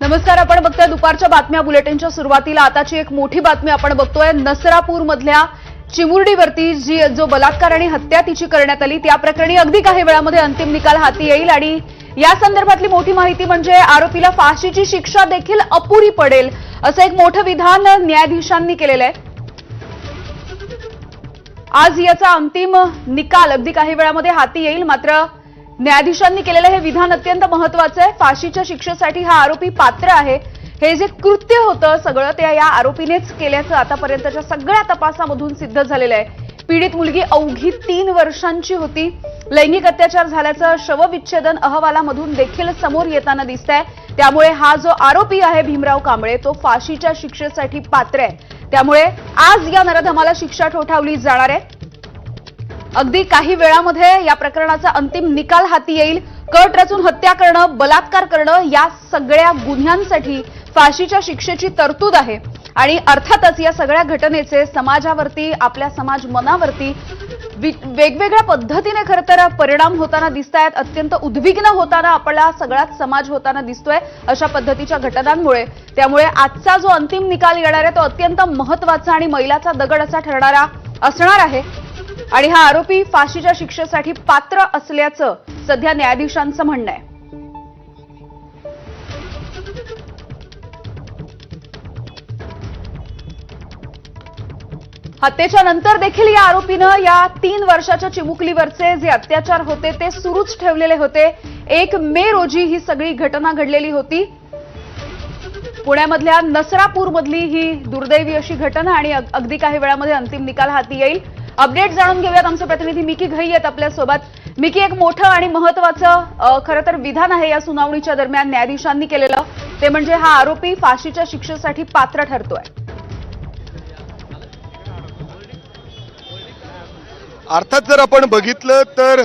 नमस्कार, आपण बघतोय दुपारच्या बातम्या बुलेटिनच्या सुरुवातीला आताची एक मोठी बातमी आपण बघतोय। नसरापूर मधल्या चिमुरडीवरती जो बलात्कार आणि हत्या तिची करण्यात आली त्या प्रकरणी अगदी काही वेळामध्ये अंतिम निकाल हाती येईल आणि या संदर्भातली मोठी माहिती म्हणजे आरोपीला फाशीची शिक्षा देखील अपुरी पडेल असं एक मोठं विधान न्यायाधीशांनी केलेलं आहे। आज याचा अंतिम निकाल अगदी काही वेळामध्ये हाती येईल। मात्र न्यायाधीशांनी केलेलं हे विधान अत्यंत महत्त्वाचं आहे। फाशीच्या शिक्षेसाठी हा आरोपी पात्र आहे। हे जे कृत्य होतं सगळं ते या आरोपीनेच केल्याचं आतापर्यंतच्या सगळ्या तपासामधून सिद्ध झालेलं आहे। पीडित मुलगी अवघी 3 वर्षांची होती। लैंगिक अत्याचार झाल्याचं शवविच्छेदन अहवालामधून देखील समोर येताना दिसतंय। त्यामुळे हा जो आरोपी आहे भीमराव कांबळे तो फाशीच्या शिक्षेसाठी पात्र आहे। त्यामुळे आज या नरधमाला शिक्षा ठोठावली जाणार आहे। अगदी काही वेळामध्ये या प्रकरणाचा अंतिम निकाल हाती येईल। कट रचून हत्या करणं, बलात्कार करणं या सगळ्या गुन्ह्यांसाठी फाशीच्या शिक्षेची तरतूद आहे आणि अर्थातच या सगळ्या घटनेचे समाजावरती, आपल्या समाज मनावरती वेगवेगळ्या पद्धतीने खरं तर परिणाम होताना दिसतायत। अत्यंत उद्विग्न होताना आपला सगळाच समाज होताना दिसतोय अशा पद्धतीच्या घटनांमुळे। त्यामुळे आजचा जो अंतिम निकाल येणार आहे तो अत्यंत महत्त्वाचा आणि मैलाचा दगड असा ठरणारा असणार आहे आणि हा आरोपी फाशीच्या शिक्षेसाठी पात्र असल्याचं सध्या न्यायाधीशांचं म्हणणं आहे। हत्येच्या नंतर देखील या आरोपीनं या 3 वर्षाच्या चिमुकलीवरचे जे अत्याचार होते ते सुरूच ठेवलेले होते। 1 मे रोजी ही सगळी घटना घडलेली होती। पुण्यामधल्या नसरापूर मधली ही दुर्दैवी अशी घटना आणि अगदी काही वेळामध्ये अंतिम निकाल हाती येईल। अपडेट जाणून घेऊयात, आमचे प्रतिनिधी मिकी घई आहेत आपल्यासोबत। मिकी, एक मोठं आणि महत्त्वाचं खरं तर विधान आहे या सुनावणीच्या दरम्यान न्यायाधीशांनी केलेलं, ते म्हणजे हा आरोपी फाशीच्या शिक्षेसाठी पात्र ठरतोय। अर्थात जर आपण बघितलं तर